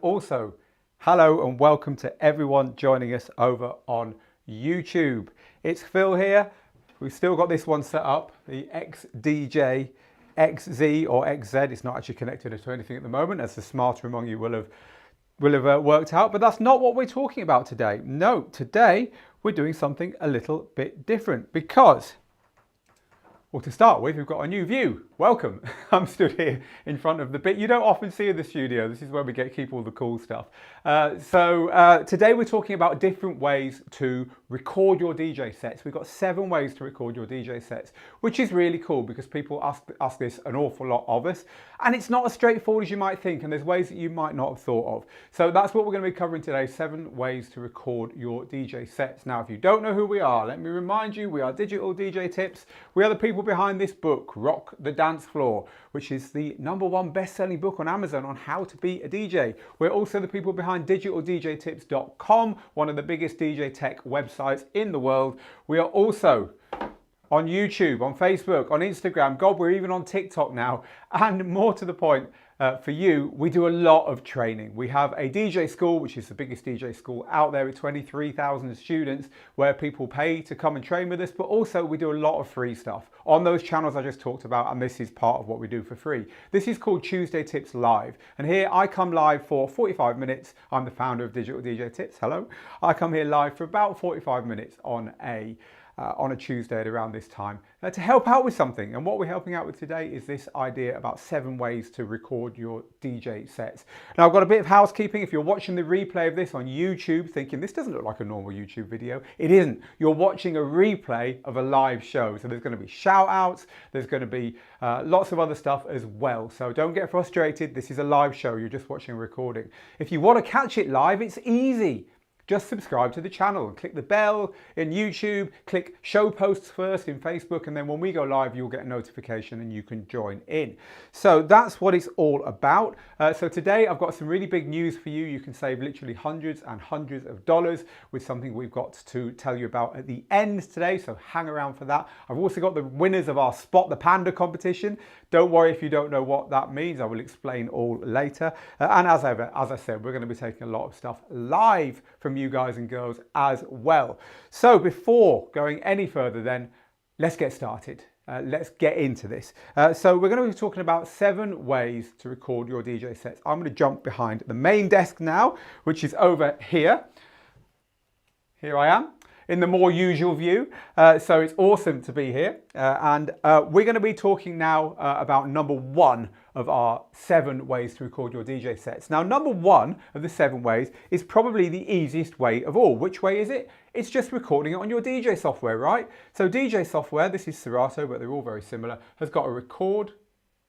Also, hello and welcome to everyone joining us over on YouTube. It's Phil here. We've still got this one set up, the XDJ XZ or XZ. It's not actually connected to anything at the moment, as the smarter among you will have worked out, but that's not what we're talking about today. No, today we're doing something a little bit different because, well, to start with, we've got a new view. Welcome. I'm stood here in front of the bit you don't often see in the studio. This is where we keep all the cool stuff. Today we're talking about different ways to record your DJ sets. We've got 7 ways to record your DJ sets, which is really cool because people ask this an awful lot of us. And it's not as straightforward as you might think, and there's ways that you might not have thought of. So that's what we're going to be covering today, 7 ways to record your DJ sets. Now, if you don't know who we are, let me remind you, we are Digital DJ Tips. We are the people behind this book, Rock the Dance Floor, which is the #1 best-selling book on Amazon on how to be a DJ. We're also the people behind digitaldjtips.com, one of the biggest DJ tech websites in the world. We are also on YouTube, on Facebook, on Instagram. God, we're even on TikTok now. And more to the point, for you, we do a lot of training. We have a DJ school, which is the biggest DJ school out there with 23,000 students, where people pay to come and train with us, but also we do a lot of free stuff on those channels I just talked about, and this is part of what we do for free. This is called Tuesday Tips Live, and here I come live for 45 minutes. I'm the founder of Digital DJ Tips, hello. I come here live for about 45 minutes on a Tuesday at around this time to help out with something. And what we're helping out with today is this idea about 7 ways to record your DJ sets. Now, I've got a bit of housekeeping. If you're watching the replay of this on YouTube thinking this doesn't look like a normal YouTube video, it isn't. You're watching a replay of a live show. So there's going to be shout outs, there's going to be lots of other stuff as well. So don't get frustrated. This is a live show. You're just watching a recording. If you want to catch it live, it's easy. Just subscribe to the channel and click the bell in YouTube, click show posts first in Facebook, and then when we go live, you'll get a notification and you can join in. So that's what it's all about. So today I've got some really big news for you. You can save literally hundreds and hundreds of dollars with something we've got to tell you about at the end today. So hang around for that. I've also got the winners of our Spot the Panda competition. Don't worry if you don't know what that means. I will explain all later. And as I said, we're going to be taking a lot of stuff live from you guys and girls as well. So before going any further then, let's get started. Let's get into this. So we're going to be talking about 7 ways to record your DJ sets. I'm going to jump behind the main desk now, which is over here. Here I am in the more usual view. So it's awesome to be here. We're going to be talking now about #1 of our 7 ways to record your DJ sets. Now, #1 of the 7 ways is probably the easiest way of all. Which way is it? It's just recording it on your DJ software, right? So DJ software, this is Serato, but they're all very similar, has got a record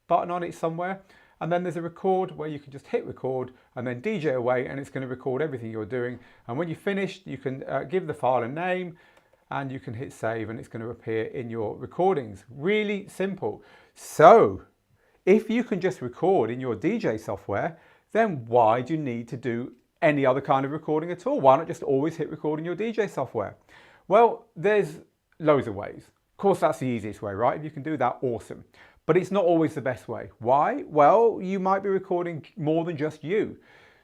button on it somewhere. And then there's a record where you can just hit record and then DJ away, and it's going to record everything you're doing. And when you're finished, you can give the file a name and you can hit save, and it's going to appear in your recordings. Really simple. So if you can just record in your DJ software, then why do you need to do any other kind of recording at all? Why not just always hit record in your DJ software? Well, there's loads of ways. Of course, that's the easiest way, right? If you can do that, awesome. But it's not always the best way. Why? Well, you might be recording more than just you.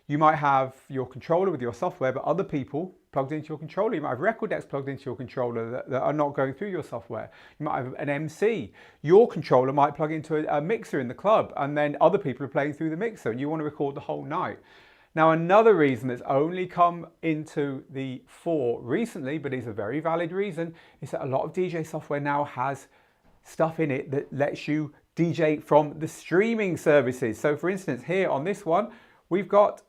You might have your controller with your software, but other people plugged into your controller. You might have record decks plugged into your controller that are not going through your software. You might have an MC. Your controller might plug into a mixer in the club, and then other people are playing through the mixer, and you want to record the whole night. Now, another reason that's only come into the fore recently, but is a very valid reason, is that a lot of DJ software now has stuff in it that lets you DJ from the streaming services. So for instance, here on this one, we've got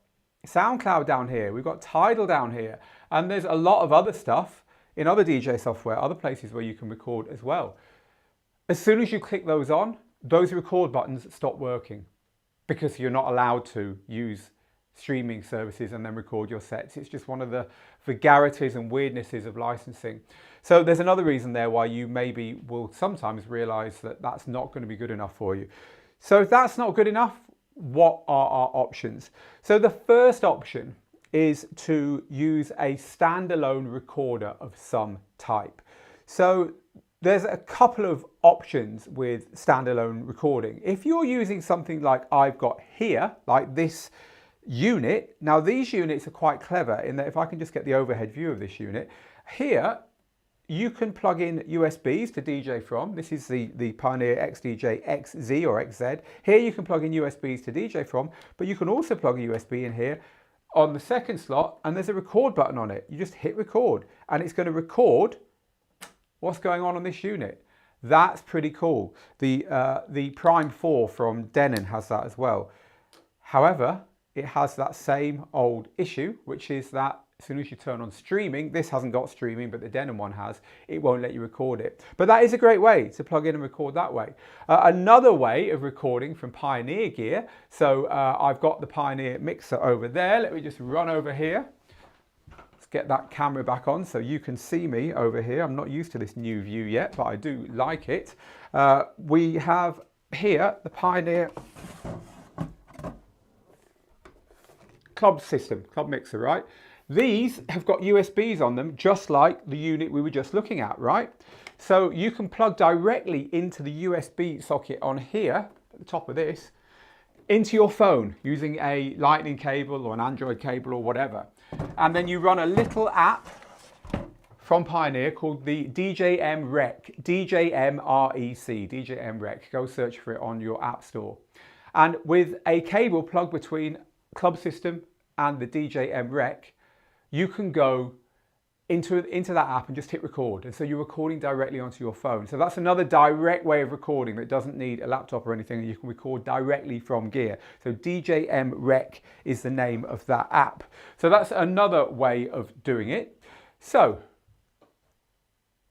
SoundCloud down here, we've got Tidal down here, and there's a lot of other stuff in other DJ software, other places where you can record as well. As soon as you click those on, those record buttons stop working because you're not allowed to use streaming services and then record your sets. It's just one of the vulgarities and weirdnesses of licensing. So there's another reason there why you maybe will sometimes realize that that's not going to be good enough for you. So if that's not good enough, what are our options? So the first option is to use a standalone recorder of some type. So there's a couple of options with standalone recording. If you're using something like I've got here, like this unit. Now these units are quite clever in that if I can just get the overhead view of this unit, here you can plug in USBs to DJ from. This is the Pioneer XDJ XZ or XZ. Here you can plug in USBs to DJ from, but you can also plug a USB in here on the second slot, and there's a record button on it. You just hit record and it's going to record what's going on this unit. That's pretty cool. The Prime 4 from Denon has that as well. However, it has that same old issue, which is that as soon as you turn on streaming, this hasn't got streaming, but the Denon one has, it won't let you record it. But that is a great way to plug in and record that way. Another way of recording from Pioneer gear. So I've got the Pioneer mixer over there. Let me just run over here. Let's get that camera back on so you can see me over here. I'm not used to this new view yet, but I do like it. We have here the Pioneer club system, club mixer, right? These have got USBs on them, just like the unit we were just looking at, right? So you can plug directly into the USB socket on here, at the top of this, into your phone using a lightning cable or an Android cable or whatever. And then you run a little app from Pioneer called the DJM Rec, DJM-REC, DJM Rec. Go search for it on your app store. And with a cable plugged between club system and the DJM Rec, you can go into that app and just hit record. And so you're recording directly onto your phone. So that's another direct way of recording that doesn't need a laptop or anything. You can record directly from gear. So DJM Rec is the name of that app. So that's another way of doing it. So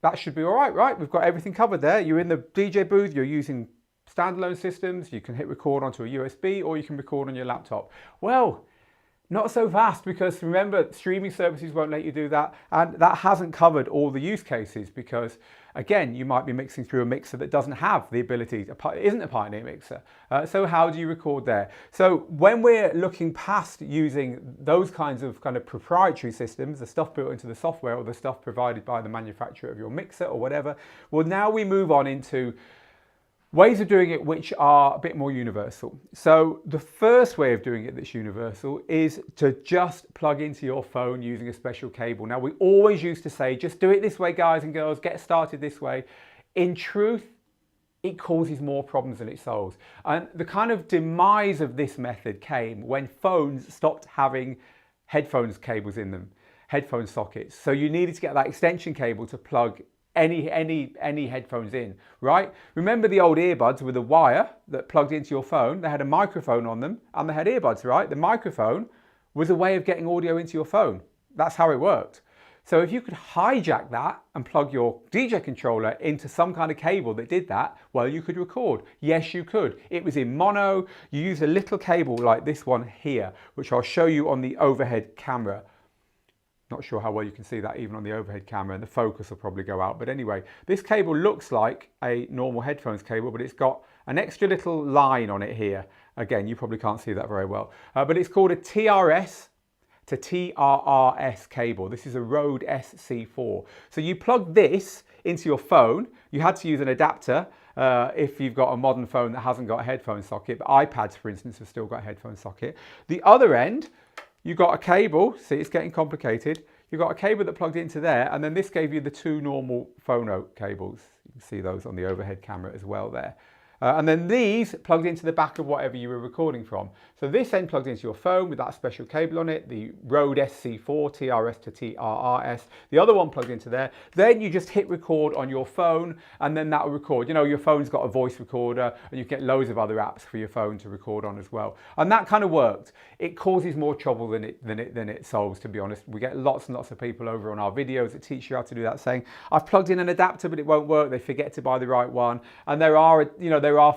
that should be all right, right? We've got everything covered there. You're in the DJ booth, you're using standalone systems, you can hit record onto a USB or you can record on your laptop. Well, not so fast, because remember, streaming services won't let you do that, and that hasn't covered all the use cases because, again, you might be mixing through a mixer that doesn't have the ability, isn't a Pioneer mixer. So how do you record there? So when we're looking past using those kinds of proprietary systems, the stuff built into the software or the stuff provided by the manufacturer of your mixer or whatever, well, now we move on into ways of doing it which are a bit more universal. So the first way of doing it that's universal is to just plug into your phone using a special cable. Now, we always used to say, just do it this way, guys and girls, get started this way. In truth, it causes more problems than it solves. And the kind of demise of this method came when phones stopped having headphones cables in them, headphone sockets. So you needed to get that extension cable to plug any headphones in, right? Remember the old earbuds with a wire that plugged into your phone? They had a microphone on them and they had earbuds, right? The microphone was a way of getting audio into your phone. That's how it worked. So if you could hijack that and plug your DJ controller into some kind of cable that did that, well, you could record. Yes, you could. It was in mono. You use a little cable like this one here, which I'll show you on the overhead camera. Not sure how well you can see that even on the overhead camera, and the focus will probably go out. But anyway, this cable looks like a normal headphones cable, but it's got an extra little line on it here. Again, you probably can't see that very well, but it's called a TRS to TRRS cable. This is a Rode SC4. So you plug this into your phone. You had to use an adapter if you've got a modern phone that hasn't got a headphone socket, but iPads, for instance, have still got a headphone socket. The other end, you've got a cable. See, it's getting complicated. You've got a cable that plugged into there, and then this gave you the two normal phono cables. You can see those on the overhead camera as well there. And then these plugged into the back of whatever you were recording from. So this end plugged into your phone with that special cable on it, the Rode SC4, TRS to TRRS. The other one plugged into there. Then you just hit record on your phone, and then that will record. You know, your phone's got a voice recorder, and you get loads of other apps for your phone to record on as well. And that kind of worked. It causes more trouble than it solves, to be honest. We get lots and lots of people over on our videos that teach you how to do that, saying, I've plugged in an adapter, but it won't work. They forget to buy the right one. And there are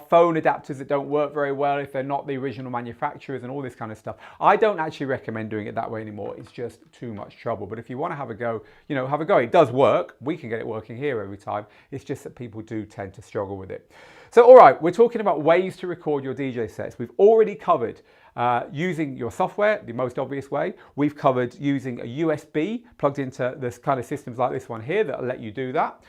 phone adapters that don't work very well if they're not the original manufacturers and all this kind of stuff. I don't actually recommend doing it that way anymore. It's just too much trouble. But if you want to have a go, have a go. It does work. We can get it working here every time. It's just that people do tend to struggle with it. So, all right, we're talking about ways to record your DJ sets. We've already covered using your software, the most obvious way. We've covered using a USB plugged into this kind of systems like this one here that'll let you do that.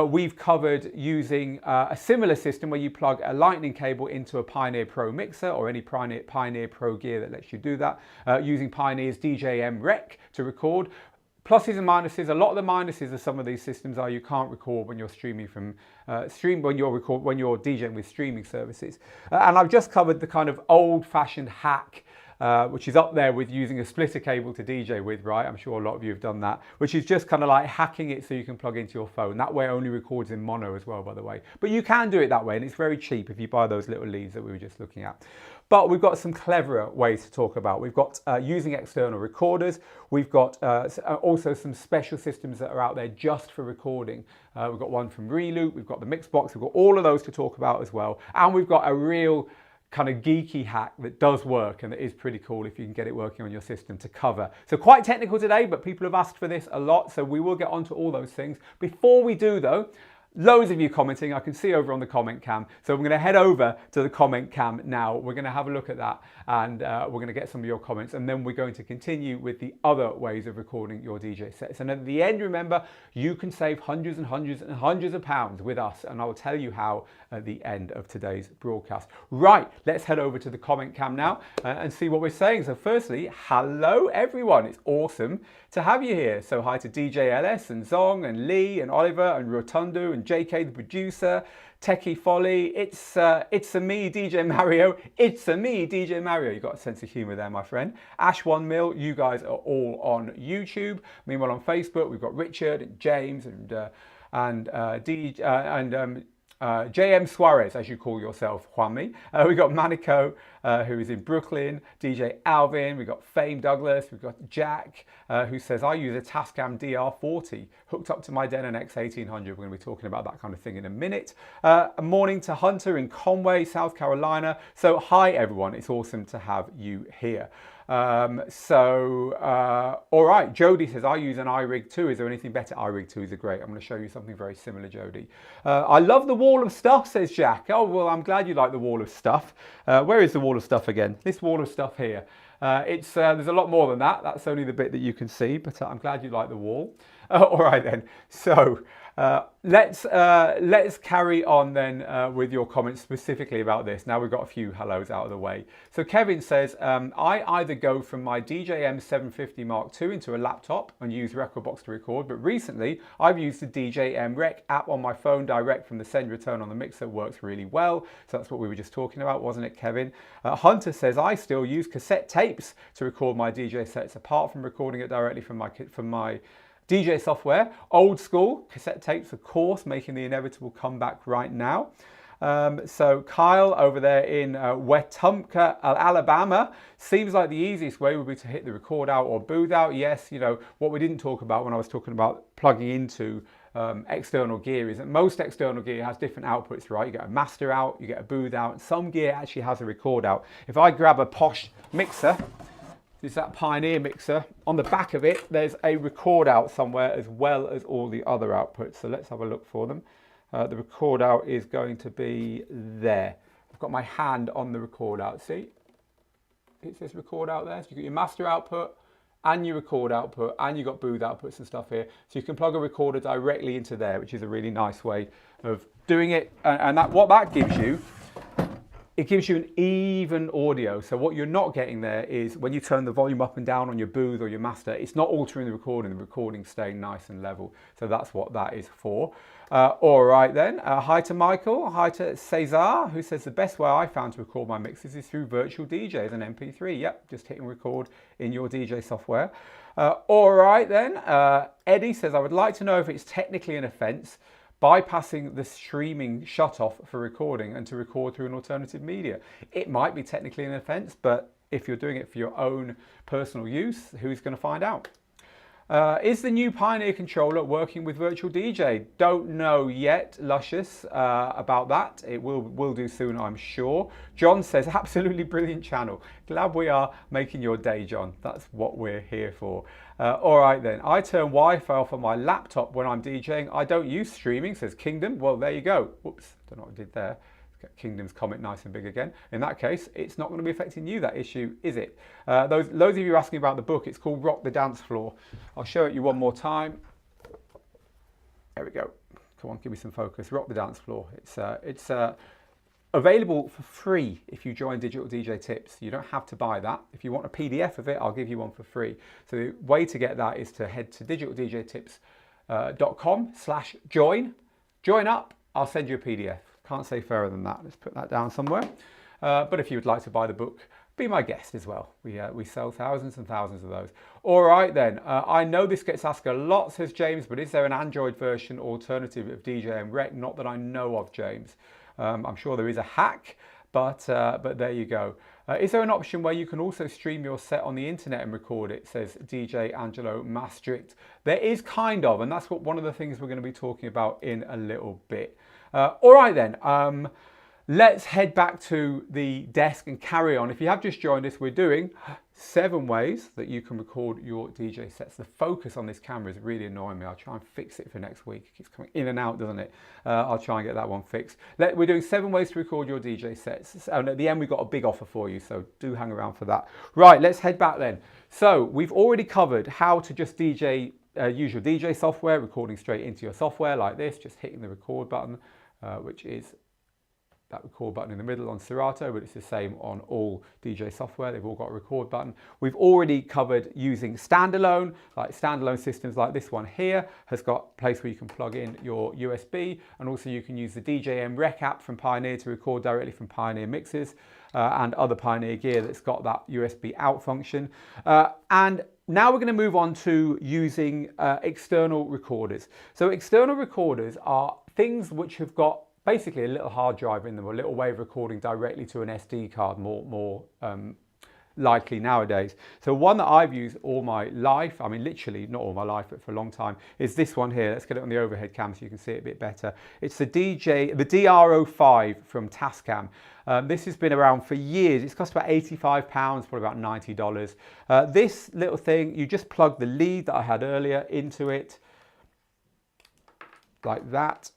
we've covered using a similar system where you plug a lightning cable into a Pioneer Pro mixer or any Pioneer Pro gear that lets you do that, using Pioneer's DJM Rec to record. Pluses and minuses. A lot of the minuses of some of these systems are you can't record when you're streaming from when you're DJing with streaming services. And I've just covered the kind of old-fashioned hack, which is up there with using a splitter cable to DJ with, right? I'm sure a lot of you have done that, which is just kind of like hacking it so you can plug into your phone. That way it only records in mono as well, by the way. But you can do it that way, and it's very cheap if you buy those little leads that we were just looking at. But we've got some cleverer ways to talk about. We've got using external recorders. We've got also some special systems that are out there just for recording. We've got one from Reloop. We've got the Mixbox. We've got all of those to talk about as well. And we've got a real kind of geeky hack that does work and that is pretty cool if you can get it working on your system to cover. So quite technical today, but people have asked for this a lot, so we will get onto all those things. Before we do though, loads of you commenting, I can see over on the comment cam. So we're going to head over to the comment cam now. We're going to have a look at that and we're going to get some of your comments, and then we're going to continue with the other ways of recording your DJ sets. And at the end, remember, you can save hundreds and hundreds and hundreds of pounds with us, and I'll tell you how at the end of today's broadcast. Right, let's head over to the comment cam now and see what we're saying. So firstly, hello everyone. It's awesome to have you here. So hi to DJ LS and Zong and Lee and Oliver and Rotundo and JK the producer, Techie Folly. It's a me, DJ Mario. It's a me, DJ Mario. You got a sense of humor there, my friend. Ash 1 Mil, you guys are all on YouTube. Meanwhile, on Facebook, we've got Richard and James and JM Suarez, as you call yourself, Juanmi. We've got Manico, who is in Brooklyn, DJ Alvin, we've got Fame Douglas, we've got Jack, who says, I use a Tascam DR40 hooked up to my Denon X1800. We're going to be talking about that kind of thing in a minute. A morning to Hunter in Conway, South Carolina. So hi everyone, it's awesome to have you here. All right, Jody says, I use an iRig 2. Is there anything better? iRig 2s are great. I'm going to show you something very similar, Jody. I love the wall of stuff, says Jack. Oh, well, I'm glad you like the wall of stuff. Where is the wall of stuff again? This wall of stuff here. There's a lot more than that. That's only the bit that you can see, but I'm glad you like the wall. All right then. So let's carry on then with your comments specifically about this. Now we've got a few hellos out of the way. So Kevin says, I either go from my DJM 750 Mark II into a laptop and use Rekordbox to record, but recently I've used the DJM Rec app on my phone direct from the send return on the mixer. Works really well. So that's what we were just talking about, wasn't it, Kevin? Hunter says, I still use cassette tapes to record my DJ sets apart from recording it directly from my DJ software. Old school cassette tapes, of course, making the inevitable comeback right now. So Kyle over there in Wetumpka, Alabama, seems like the easiest way would be to hit the record out or booth out. Yes, you know, what we didn't talk about when I was talking about plugging into external gear is that most external gear has different outputs, right? You get a master out, you get a booth out, and some gear actually has a record out. If I grab a posh mixer, it's that Pioneer mixer. On the back of it, there's a record out somewhere as well as all the other outputs. So let's have a look for them. The record out is going to be there. I've got my hand on the record out. See? It says record out there. So you've got your master output and your record output, and you've got booth outputs and stuff here. So you can plug a recorder directly into there, which is a really nice way of doing it. And what that gives you, it gives you an even audio. So what you're not getting there is when you turn the volume up and down on your booth or your master, it's not altering the recording's staying nice and level. So that's what that is for. All right then, hi to Michael, hi to Cesar, who says the best way I found to record my mixes is through Virtual DJ as an MP3. Yep, just hitting record in your DJ software. All right then, Eddie says, I would like to know if it's technically an offense bypassing the streaming shutoff for recording and to record through an alternative media. It might be technically an offense, but if you're doing it for your own personal use, who's going to find out? Is the new Pioneer controller working with Virtual DJ? Don't know yet, Luscious, about that. It will do soon, I'm sure. John says, absolutely brilliant channel. Glad we are making your day, John. That's what we're here for. All right then, I turn Wi-Fi off on my laptop when I'm DJing. I don't use streaming, says Kingdom. Well, there you go. Whoops, don't know what I did there. Get Kingdom's comment nice and big again. In that case, it's not going to be affecting you, that issue, is it? Those of you asking about the book, it's called Rock the Dance Floor. I'll show it you one more time. There we go. Come on, give me some focus. Rock the dance floor. It's available for free if you join Digital DJ Tips. You don't have to buy that. If you want a PDF of it, I'll give you one for free. So the way to get that is to head to digitaldjtips.com/join. Join up. I'll send you a PDF. Can't say fairer than that. Let's put that down somewhere. But if you would like to buy the book, be my guest as well. We sell thousands and thousands of those. All right then. I know this gets asked a lot, says James, but is there an Android version alternative of DJM Rec? Not that I know of, James. I'm sure there is a hack, but there you go. Is there an option where you can also stream your set on the internet and record it, says DJ Angelo Maastricht. There is kind of, and that's one of the things we're going to be talking about in a little bit. All right then. Let's head back to the desk and carry on. If you have just joined us, we're doing 7 ways that you can record your DJ sets. The focus on this camera is really annoying me. I'll try and fix it for next week. It keeps coming in and out, doesn't it? I'll try and get that one fixed. We're doing 7 ways to record your DJ sets. And at the end, we've got a big offer for you, so do hang around for that. Right, let's head back then. So we've already covered how to just use your DJ software, recording straight into your software like this, just hitting the record button, which is that record button in the middle on Serato, but it's the same on all DJ software. They've all got a record button. We've already covered using standalone systems like this one here has got a place where you can plug in your USB, and also you can use the DJM Rec app from Pioneer to record directly from Pioneer mixes and other Pioneer gear that's got that USB out function. And now we're going to move on to using external recorders. So external recorders are things which have got basically a little hard drive in them, or a little way of recording directly to an SD card, more likely nowadays. So one that I've used all my life, I mean literally not all my life, but for a long time, is this one here. Let's get it on the overhead cam so you can see it a bit better. It's the DR05 from Tascam. This has been around for years. It's cost about £85, probably about $90. This little thing, you just plug the lead that I had earlier into it, like that.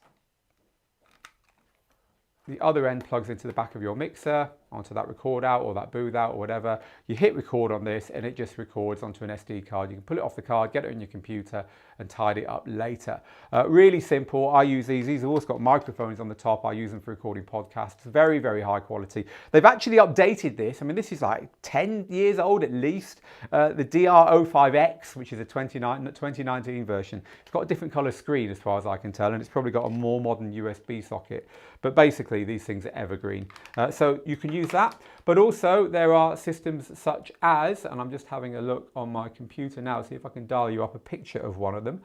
The other end plugs into the back of your mixer, onto that record out or that booth out or whatever. You hit record on this and it just records onto an SD card. You can pull it off the card, get it on your computer and tidy it up later. Really simple. I use these. These have also got microphones on the top. I use them for recording podcasts. Very, very high quality. They've actually updated this. I mean, this is like 10 years old at least. The DR05X, which is a 2019 version. It's got a different color screen as far as I can tell, and it's probably got a more modern USB socket. But basically, these things are evergreen. So you can use that, but also there are systems such as, and I'm just having a look on my computer now, see if I can dial you up a picture of one of them.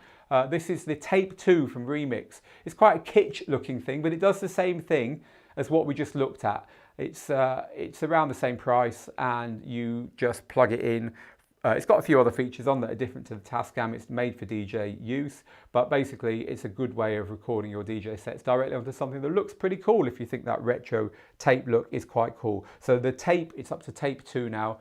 This is the Tape 2 from Remix. It's quite a kitsch looking thing, but it does the same thing as what we just looked at. It's around the same price, and you just plug it in. It's got a few other features on that are different to the Tascam. It's made for DJ use, but basically it's a good way of recording your DJ sets directly onto something that looks pretty cool if you think that retro tape look is quite cool. So the tape, it's up to Tape 2 now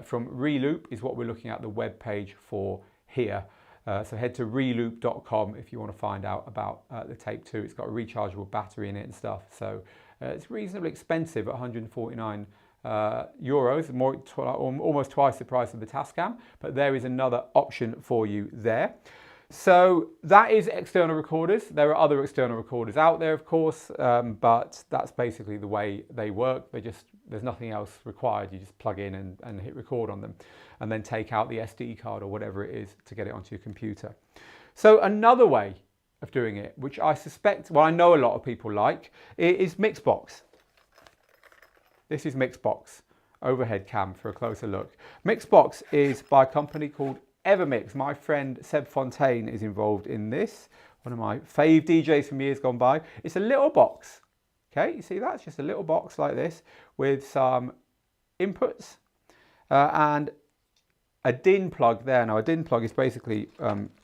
from Reloop is what we're looking at the web page for here. So head to reloop.com if you want to find out about the Tape 2. It's got a rechargeable battery in it and stuff. So it's reasonably expensive at 149 euros, almost twice the price of the Tascam, but there is another option for you there. So that is external recorders. There are other external recorders out there, of course, but that's basically the way they work. There's nothing else required. You just plug in and hit record on them, and then take out the SD card or whatever it is to get it onto your computer. So another way of doing it, which I suspect, well, I know a lot of people like, is Mixbox. This is Mixbox, overhead cam for a closer look. Mixbox is by a company called Evermix. My friend Seb Fontaine is involved in this, one of my fave DJs from years gone by. It's a little box, okay? You see that? It's just a little box like this with some inputs and a DIN plug there. Now a DIN plug is basically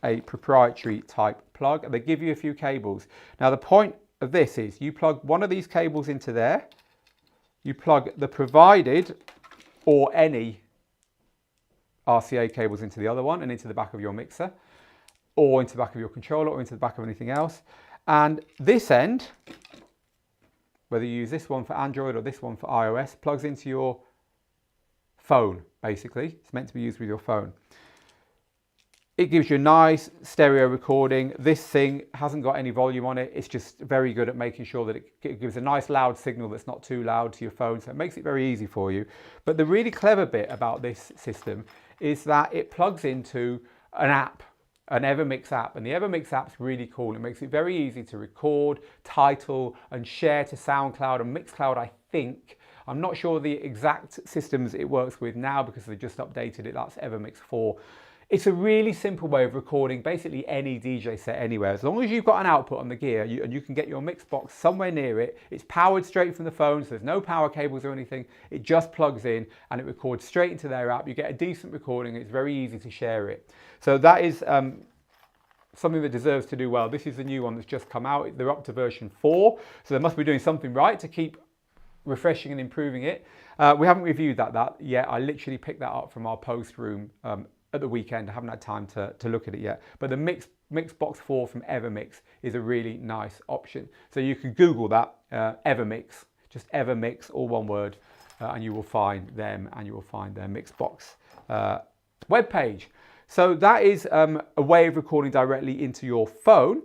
a proprietary type plug, and they give you a few cables. Now the point of this is you plug one of these cables into there, you plug the provided or any RCA cables into the other one and into the back of your mixer, or into the back of your controller, or into the back of anything else. And this end, whether you use this one for Android or this one for iOS, plugs into your phone, basically. It's meant to be used with your phone. It gives you a nice stereo recording. This thing hasn't got any volume on it. It's just very good at making sure that it gives a nice loud signal that's not too loud to your phone. So it makes it very easy for you. But the really clever bit about this system is that it plugs into an app, an Evermix app. And the Evermix app's really cool. It makes it very easy to record, title, and share to SoundCloud and Mixcloud, I think. I'm not sure the exact systems it works with now because they just updated it. That's Evermix 4. It's a really simple way of recording basically any DJ set anywhere. As long as you've got an output on the gear and you can get your mix box somewhere near it, it's powered straight from the phone, so there's no power cables or anything. It just plugs in and it records straight into their app. You get a decent recording. It's very easy to share it. So that is something that deserves to do well. This is the new one that's just come out. They're up to version 4, so they must be doing something right to keep refreshing and improving it. We haven't reviewed that yet. I literally picked that up from our post room at the weekend. I haven't had time to look at it yet, but the Mixbox 4 from Evermix is a really nice option. So you can Google that, Evermix, just Evermix, all one word, and you will find them and you will find their Mixbox webpage. So that is a way of recording directly into your phone.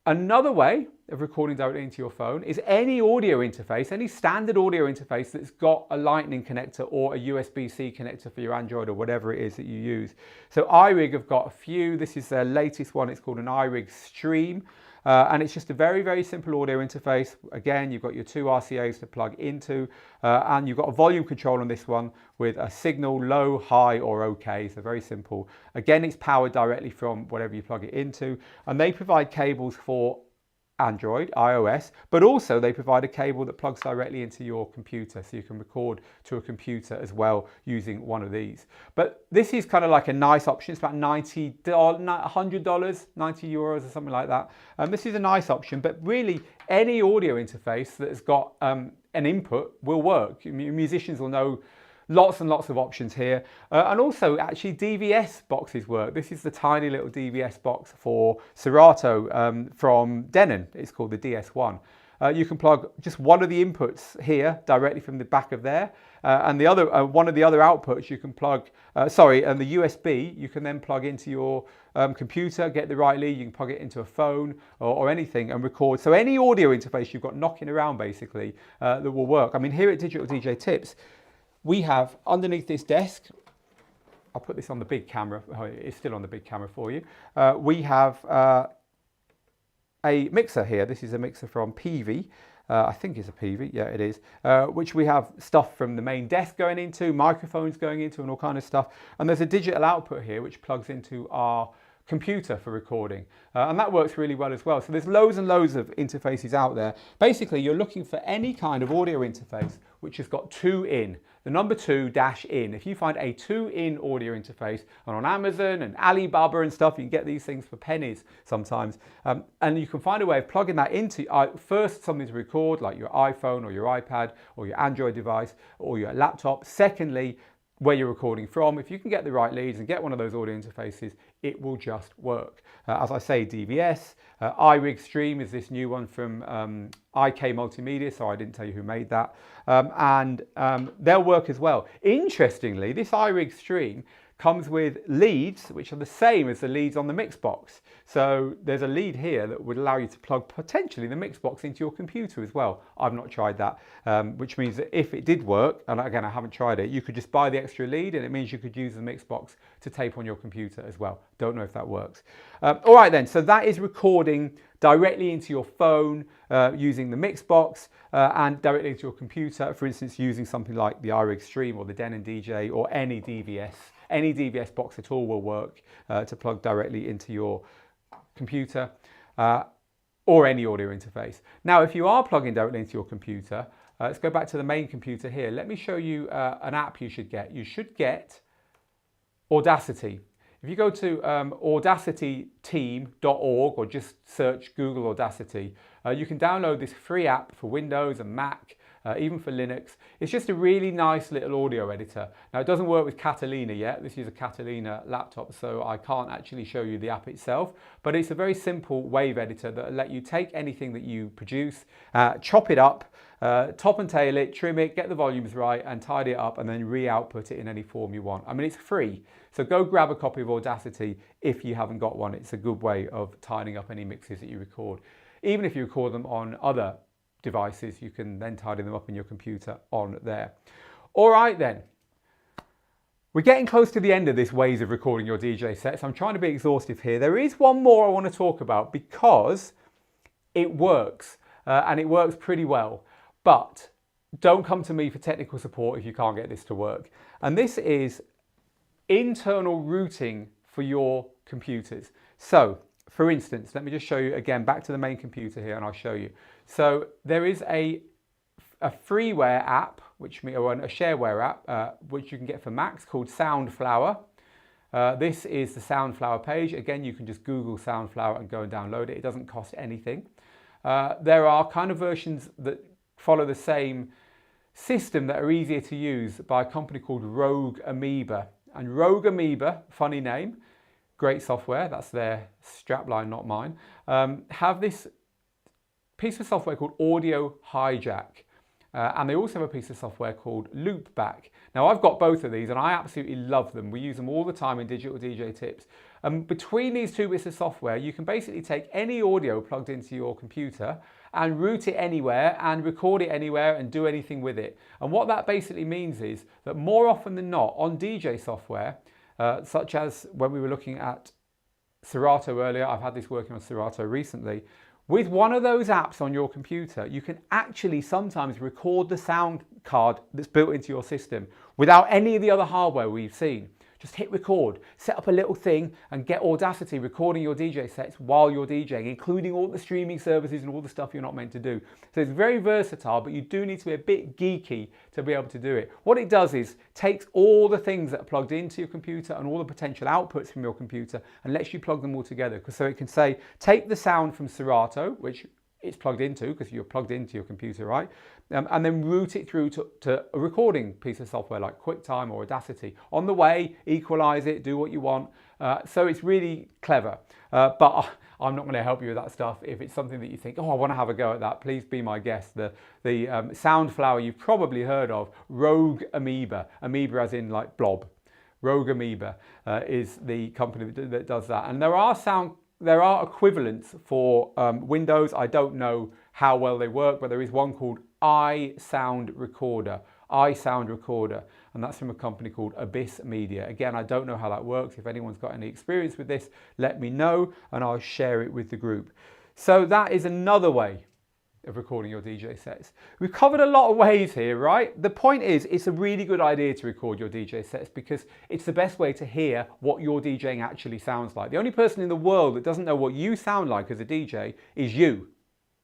Another way of recording directly into your phone is any audio interface, any standard audio interface that's got a Lightning connector or a USB-C connector for your Android or whatever it is that you use. So iRig have got a few. This is their latest one. It's called an iRig Stream. And it's just a very, very simple audio interface. Again, you've got your 2 RCAs to plug into, and you've got a volume control on this one with a signal low, high, or OK. So very simple. Again, it's powered directly from whatever you plug it into, and they provide cables for Android, iOS, but also they provide a cable that plugs directly into your computer, so you can record to a computer as well using one of these. But this is kind of like a nice option. It's about $90, $100, 90 euros or something like that. This is a nice option, but really any audio interface that's got an input will work. Musicians will know lots and lots of options here. And also actually DVS boxes work. This is the tiny little DVS box for Serato from Denon. It's called the DS1. You can plug just one of the inputs here directly from the back of there. And the other, one of the other outputs you can plug, and the USB you can then plug into your computer, get the right lead, you can plug it into a phone or anything and record. So any audio interface you've got knocking around basically that will work. I mean, here at Digital DJ Tips, we have underneath this desk, I'll put this on the big camera, it's still on the big camera for you. We have a mixer here. This is a mixer from Peavey. I think it's a Peavey, yeah it is, which we have stuff from the main desk going into, microphones going into and all kind of stuff. And there's a digital output here which plugs into our computer for recording, and that works really well as well. So there's loads and loads of interfaces out there. Basically you're looking for any kind of audio interface which has got 2 in, the number 2 dash in. If you find a 2 in audio interface, and on Amazon and Alibaba and stuff, you can get these things for pennies sometimes, and you can find a way of plugging that into first something to record like your iPhone or your iPad or your Android device or your laptop. Secondly, where you're recording from. If you can get the right leads and get one of those audio interfaces, it will just work. As I say, DVS, iRig Stream is this new one from IK Multimedia, so I didn't tell you who made that, and they'll work as well. Interestingly, this iRig Stream comes with leads which are the same as the leads on the Mixbox. So there's a lead here that would allow you to plug potentially the Mixbox into your computer as well. I've not tried that, which means that if it did work, and again I haven't tried it, you could just buy the extra lead and it means you could use the Mixbox to tape on your computer as well. Don't know if that works. All right then, so that is recording directly into your phone using the Mixbox and directly into your computer, for instance using something like the iRig Stream or the Denon DJ or any DVS. Any DVS box at all will work to plug directly into your computer or any audio interface. Now, if you are plugging directly into your computer, let's go back to the main computer here. Let me show you an app you should get. You should get Audacity. If you go to audacityteam.org or just search Google Audacity, you can download this free app for Windows and Mac. even for Linux. It's just a really nice little audio editor. Now it doesn't work with Catalina yet. This is a Catalina laptop, so I can't actually show you the app itself, but it's a very simple wave editor that will let you take anything that you produce, chop it up, top and tail it, trim it, get the volumes right and tidy it up and then re-output it in any form you want. I mean, it's free, so go grab a copy of Audacity if you haven't got one. It's a good way of tidying up any mixes that you record. Even if you record them on other devices, you can then tidy them up in your computer on there. All right then. We're getting close to the end of this ways of recording your DJ sets. I'm trying to be exhaustive here. There is one more I want to talk about because it works and it works pretty well. But don't come to me for technical support if you can't get this to work. And this is internal routing for your computers. So, for instance, let me just show you again, back to the main computer here and I'll show you. So there is a freeware app, or a shareware app, which you can get for Macs called Soundflower. This is the Soundflower page. Again, you can just Google Soundflower and go and download it. It doesn't cost anything. There are kind of versions that follow the same system that are easier to use by a company called Rogue Amoeba. And Rogue Amoeba, funny name, great software, that's their strapline, not mine, have this piece of software called Audio Hijack. And they also have a piece of software called Loopback. Now I've got both of these and I absolutely love them. We use them all the time in Digital DJ Tips. Between these two bits of software, you can basically take any audio plugged into your computer and route it anywhere and record it anywhere and do anything with it. And what that basically means is that more often than not on DJ software, such as when we were looking at Serato earlier, I've had this working on Serato recently, with one of those apps on your computer, you can actually sometimes record the sound card that's built into your system without any of the other hardware we've seen. Just hit record, set up a little thing and get Audacity recording your DJ sets while you're DJing, including all the streaming services and all the stuff you're not meant to do. So it's very versatile, but you do need to be a bit geeky to be able to do it. What it does is takes all the things that are plugged into your computer and all the potential outputs from your computer and lets you plug them all together. So it can say, take the sound from Serato, which it's plugged into because you're plugged into your computer, right? And then route it through to a recording piece of software like QuickTime or Audacity. On the way, equalize it, do what you want. So it's really clever. But I'm not going to help you with that stuff. If it's something that you think, oh, I want to have a go at that, please be my guest. The Soundflower you've probably heard of, Rogue Amoeba. Amoeba as in like blob. Rogue Amoeba is the company that does that. And there are equivalents for Windows. I don't know how well they work, but there is one called iSound Recorder, and that's from a company called Abyss Media. Again, I don't know how that works. If anyone's got any experience with this, let me know and I'll share it with the group. So that is another way of recording your DJ sets. We've covered a lot of ways here, right? The point is, it's a really good idea to record your DJ sets because it's the best way to hear what your DJing actually sounds like. The only person in the world that doesn't know what you sound like as a DJ is you,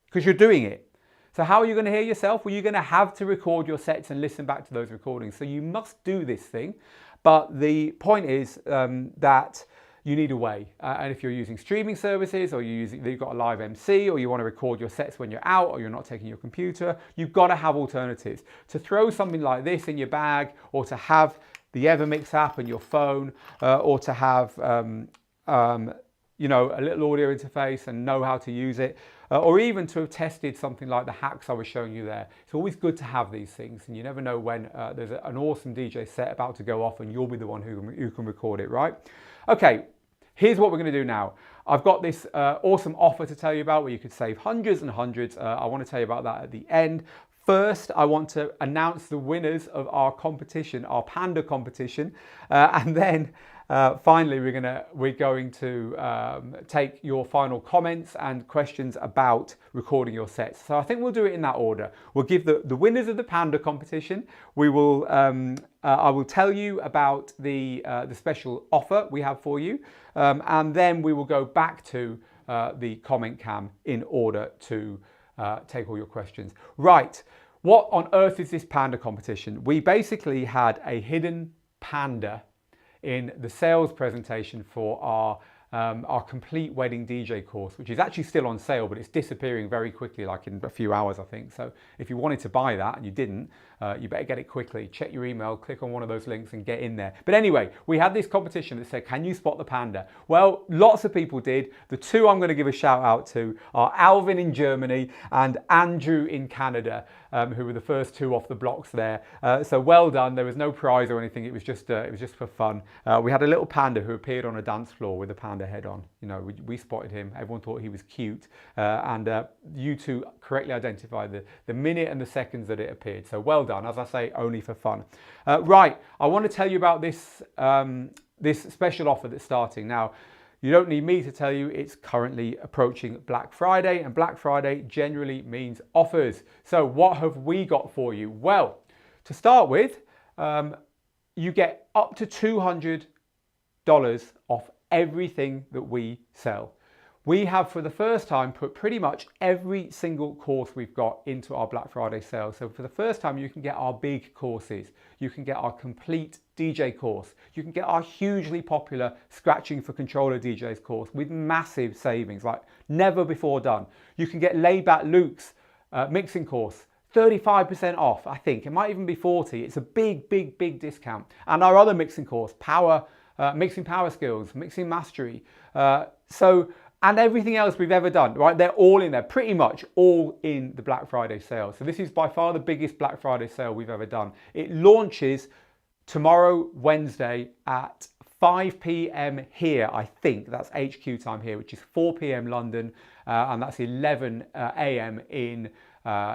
because you're doing it. So how are you going to hear yourself? Well, you're going to have to record your sets and listen back to those recordings. So you must do this thing. But the point is that you need a way. And if you're using streaming services or you've got a live MC or you want to record your sets when you're out or you're not taking your computer, you've got to have alternatives. To throw something like this in your bag or to have the Evermix app on your phone or to have you know, a little audio interface and know how to use it, or even to have tested something like the hacks I was showing you there. It's always good to have these things, and you never know when there's an awesome DJ set about to go off and you'll be the one who can record it, right? Okay, here's what we're going to do now. I've got this awesome offer to tell you about where you could save hundreds and hundreds. I want to tell you about that at the end. First, I want to announce the winners of our competition, our Panda competition, and then finally we're going to take your final comments and questions about recording your sets. So I think we'll do it in that order. We'll give the winners of the Panda competition. We will I will tell you about the special offer we have for you, and then we will go back to the comment cam in order to take all your questions. Right, what on earth is this Panda competition? We basically had a hidden panda in the sales presentation for our our complete wedding DJ course, which is actually still on sale, but it's disappearing very quickly, like in a few hours, I think. So if you wanted to buy that and you didn't, you better get it quickly. Check your email, click on one of those links and get in there. But anyway, we had this competition that said, can you spot the panda? Well, lots of people did. The two I'm going to give a shout out to are Alvin in Germany and Andrew in Canada, who were the first two off the blocks there. So well done. There was no prize or anything. It was just for fun. We had a little panda who appeared on a dance floor with a panda head on. You know, we spotted him. Everyone thought he was cute, and you two correctly identified the minute and the seconds that it appeared. So well done. As I say, only for fun. Right, I want to tell you about this this special offer that's starting now. You don't need me to tell you it's currently approaching Black Friday, and Black Friday generally means offers. So what have we got for you? Well, to start with, you get up to $200 off everything that we sell. We have, for the first time, put pretty much every single course we've got into our Black Friday sale. So for the first time, you can get our big courses. You can get our complete DJ course. You can get our hugely popular Scratching for Controller DJs course with massive savings, like never before done. You can get Laid Back Luke's mixing course, 35% off, I think. It might even be 40. It's a big discount. And our other mixing course, Mixing Power Skills, Mixing Mastery. And everything else we've ever done, right? They're all in there, pretty much all in the Black Friday sale. So this is by far the biggest Black Friday sale we've ever done. It launches tomorrow, Wednesday at 5 p.m. here, I think. That's HQ time here, which is 4 p.m. London, and that's 11 a.m. in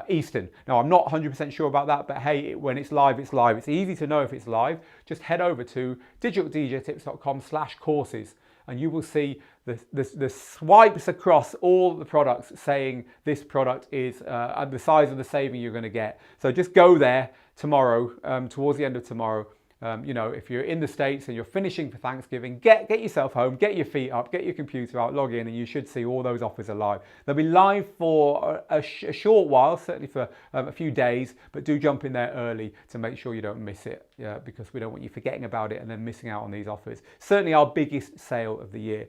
Eastern. Now, I'm not 100% sure about that, but hey, when it's live, it's live. It's easy to know if it's live. Just head over to digitaldjtips.com/courses, and you will see the swipes across all the products saying this product is the size of the saving you're going to get. So just go there tomorrow, towards the end of tomorrow. You know, if you're in the States and you're finishing for Thanksgiving, get yourself home, get your feet up, get your computer out, log in, and you should see all those offers are live. They'll be live for a short while, certainly for a few days, but do jump in there early to make sure you don't miss it, because we don't want you forgetting about it and then missing out on these offers. Certainly our biggest sale of the year.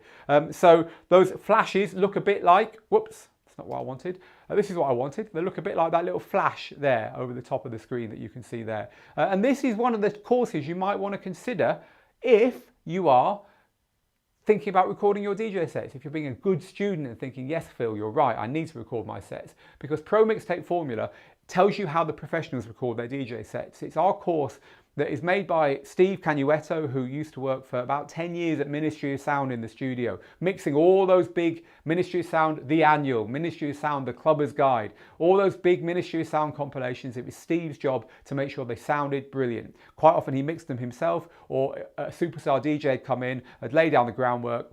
So those flashes look a bit like, whoops, that's not what I wanted. This is what I wanted. They look a bit like that little flash there over the top of the screen that you can see there. And this is one of the courses you might want to consider if you are thinking about recording your DJ sets. If you're being a good student and thinking, yes, Phil, you're right, I need to record my sets. Because Pro Mixtape Formula tells you how the professionals record their DJ sets. It's our course that is made by Steve Canuetto, who used to work for about 10 years at Ministry of Sound in the studio, mixing all those big Ministry of Sound, The Annual, Ministry of Sound, The Clubber's Guide, all those big Ministry of Sound compilations. It was Steve's job to make sure they sounded brilliant. Quite often he mixed them himself, or a superstar DJ had come in, had laid down the groundwork,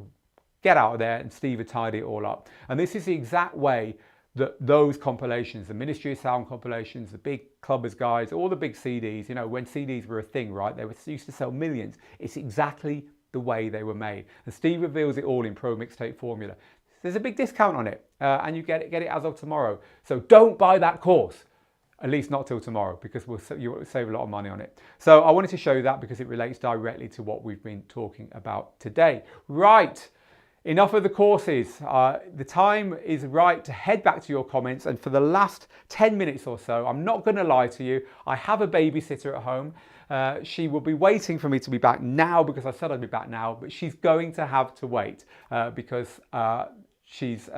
get out of there, and Steve had tied it all up. And this is the exact way that those compilations, the Ministry of Sound compilations, the big Clubbers Guides, all the big CDs, you know, when CDs were a thing, right? They used to sell millions. It's exactly the way they were made. And Steve reveals it all in Pro Mixtape Formula. There's a big discount on it, and you get it as of tomorrow. So don't buy that course, at least not till tomorrow, because you'll save a lot of money on it. So I wanted to show you that because it relates directly to what we've been talking about today. Right. Enough of the courses. The time is right to head back to your comments, and for the last 10 minutes or so, I'm not going to lie to you, I have a babysitter at home. She will be waiting for me to be back now because I said I'd be back now, but she's going to have to wait because she's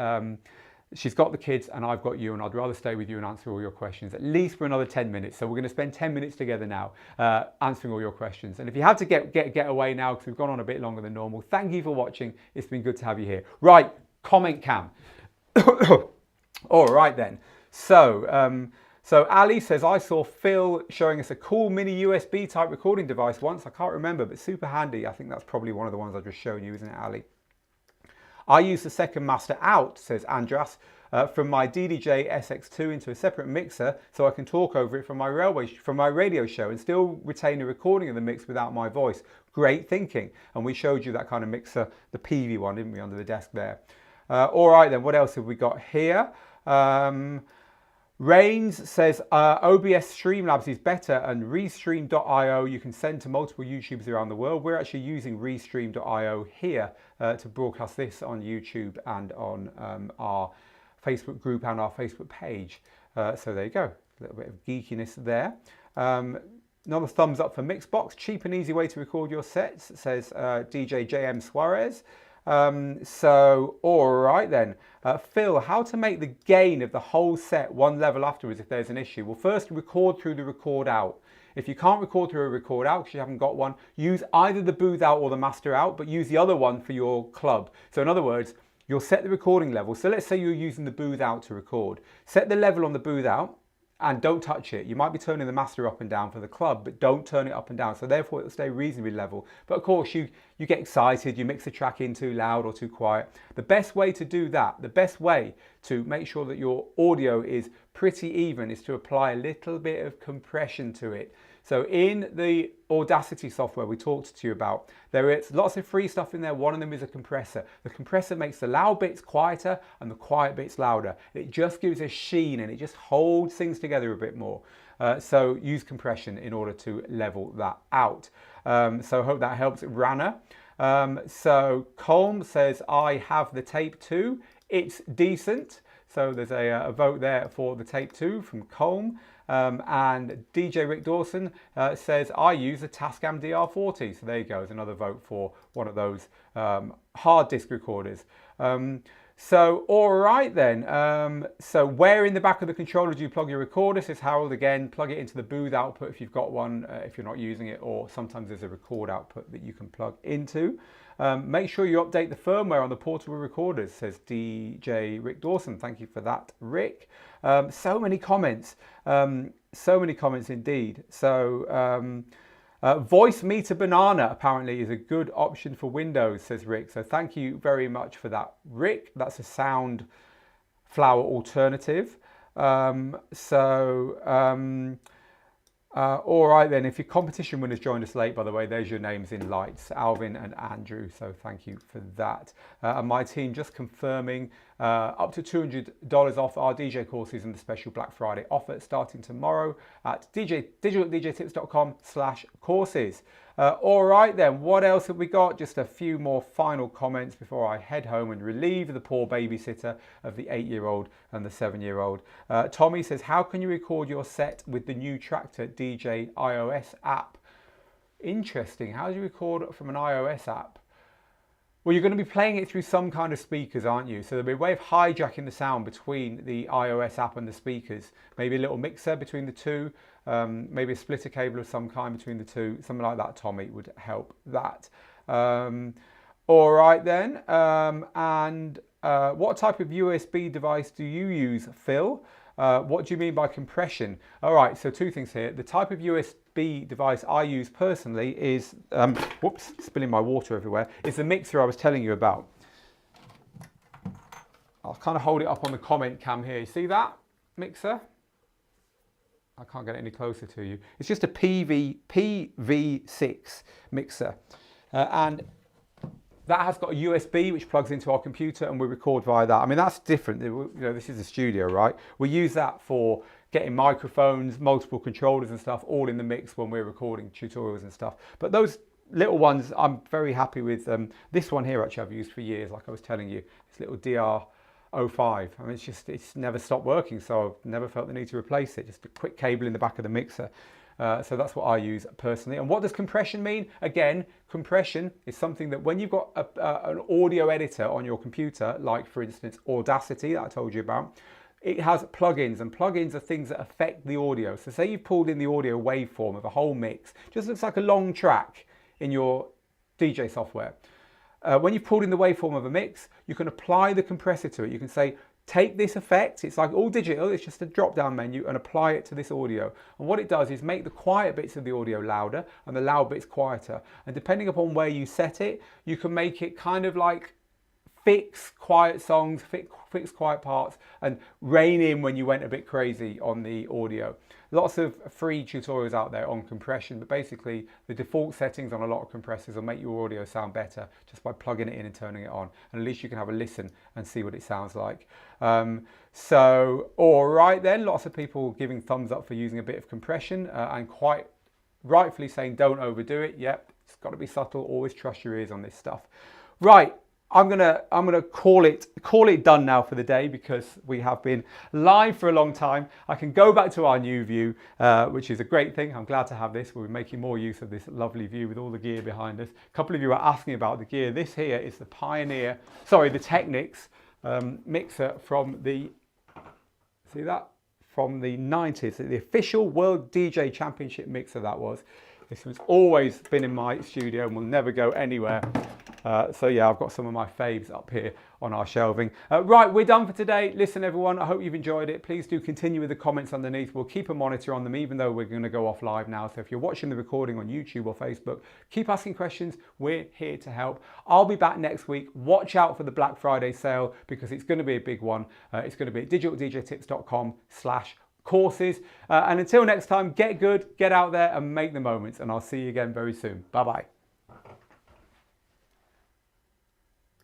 got the kids and I've got you, and I'd rather stay with you and answer all your questions, at least for another 10 minutes. So we're going to spend 10 minutes together now answering all your questions. And if you have to get away now because we've gone on a bit longer than normal, thank you for watching. It's been good to have you here. Right, comment cam. All right then. So Ali says, I saw Phil showing us a cool mini USB type recording device once. I can't remember, but super handy. I think that's probably one of the ones I've just shown you, isn't it, Ali? I use the second master out, says Andras, from my DDJ SX2 into a separate mixer so I can talk over it from my radio show and still retain a recording of the mix without my voice. Great thinking. And we showed you that kind of mixer, the PV one, didn't we, under the desk there. All right then, what else have we got here? Rains says OBS Streamlabs is better and Restream.io you can send to multiple YouTubers around the world. We're actually using Restream.io here to broadcast this on YouTube and on our Facebook group and our Facebook page. So there you go, a little bit of geekiness there. Another thumbs up for Mixbox. Cheap and easy way to record your sets, says DJ JM Suarez. So, all right then. Phil, how to make the gain of the whole set one level afterwards if there's an issue? Well, first record through the record out. If you can't record through a record out because you haven't got one, use either the booth out or the master out, but use the other one for your club. So in other words, you'll set the recording level. So let's say you're using the booth out to record. Set the level on the booth out and don't touch it. You might be turning the master up and down for the club, but don't turn it up and down. So therefore it'll stay reasonably level. But of course you get excited, you mix the track in too loud or too quiet. The best way to do that, the best way to make sure that your audio is pretty even is to apply a little bit of compression to it. So in the Audacity software we talked to you about, there is lots of free stuff in there. One of them is a compressor. The compressor makes the loud bits quieter and the quiet bits louder. It just gives a sheen and it just holds things together a bit more. So use compression in order to level that out. So I hope that helps. Rana. So Colm says, I have the Tape 2. It's decent. So there's a vote there for the Tape 2 from Colm. And DJ Rick Dawson says, I use a Tascam DR40. So there you go, there's another vote for one of those hard disk recorders. So all right then, so where in the back of the controller do you plug your recorder? Says Harold again, plug it into the booth output if you've got one, if you're not using it, or sometimes there's a record output that you can plug into. Make sure you update the firmware on the portable recorders, says DJ Rick Dawson. Thank you for that, Rick. So many comments indeed. So Voice Meter Banana apparently is a good option for Windows, says Rick. So thank you very much for that, Rick. That's a sound flower alternative. All right then, if your competition winners joined us late, by the way, there's your names in lights, Alvin and Andrew, so thank you for that. And my team just confirming up to $200 off our DJ courses and the special Black Friday offer starting tomorrow at digitaldjtips.com/courses. All right then, what else have we got? Just a few more final comments before I head home and relieve the poor babysitter of the 8-year-old and the 7-year-old. Tommy says, how can you record your set with the new Tractor DJ iOS app? Interesting, how do you record from an iOS app? Well, you're going to be playing it through some kind of speakers, aren't you? So there'll be a way of hijacking the sound between the iOS app and the speakers. Maybe a little mixer between the two. Maybe a splitter cable of some kind between the two. Something like that, Tommy, would help that. All right then. What type of USB device do you use, Phil? What do you mean by compression? All right, so two things here. The type of USB device I use personally is, whoops, spilling my water everywhere, is the mixer I was telling you about. I'll kind of hold it up on the comment cam here. You see that mixer? I can't get it any closer to you. It's just a PV6 mixer. And that has got a USB which plugs into our computer and we record via that. I mean, that's different. You know, this is a studio, right? We use that for getting microphones, multiple controllers and stuff all in the mix when we're recording tutorials and stuff. But those little ones, I'm very happy with. This one here, actually, I've used for years, like I was telling you. This little DR05. I mean, it's never stopped working, so I've never felt the need to replace it. Just a quick cable in the back of the mixer. So that's what I use personally. And what does compression mean? Again, compression is something that when you've got an audio editor on your computer, like for instance Audacity that I told you about, it has plugins, and plugins are things that affect the audio. So say you've pulled in the audio waveform of a whole mix, just looks like a long track in your DJ software. When you've pulled in the waveform of a mix, you can apply the compressor to it. You can say, take this effect, it's like all digital, it's just a drop down menu, and apply it to this audio. And what it does is make the quiet bits of the audio louder and the loud bits quieter. And depending upon where you set it, you can make it kind of like fix quiet songs, fix quiet parts, and rein in when you went a bit crazy on the audio. lots of free tutorials out there on compression, but basically the default settings on a lot of compressors will make your audio sound better just by plugging it in and turning it on. And at least you can have a listen and see what it sounds like. So, all right then, lots of people giving thumbs up for using a bit of compression and quite rightfully saying don't overdo it. Yep, it's got to be subtle. Always trust your ears on this stuff. Right. I'm gonna call it done now for the day, because we have been live for a long time. I can go back to our new view, which is a great thing. I'm glad to have this. We're making more use of this lovely view with all the gear behind us. A couple of you are asking about the gear. This here is the the Technics mixer from the, see that? From the 90s, the official World DJ Championship mixer that was. This one's always been in my studio and will never go anywhere. So yeah, I've got some of my faves up here on our shelving. Right, we're done for today. Listen, everyone, I hope you've enjoyed it. Please do continue with the comments underneath. We'll keep a monitor on them, even though we're going to go off live now. So if you're watching the recording on YouTube or Facebook, keep asking questions. We're here to help. I'll be back next week. Watch out for the Black Friday sale, because it's going to be a big one. It's going to be at digitaldjtips.com/courses. And until next time, get good, get out there and make the moments. And I'll see you again very soon. Bye-bye.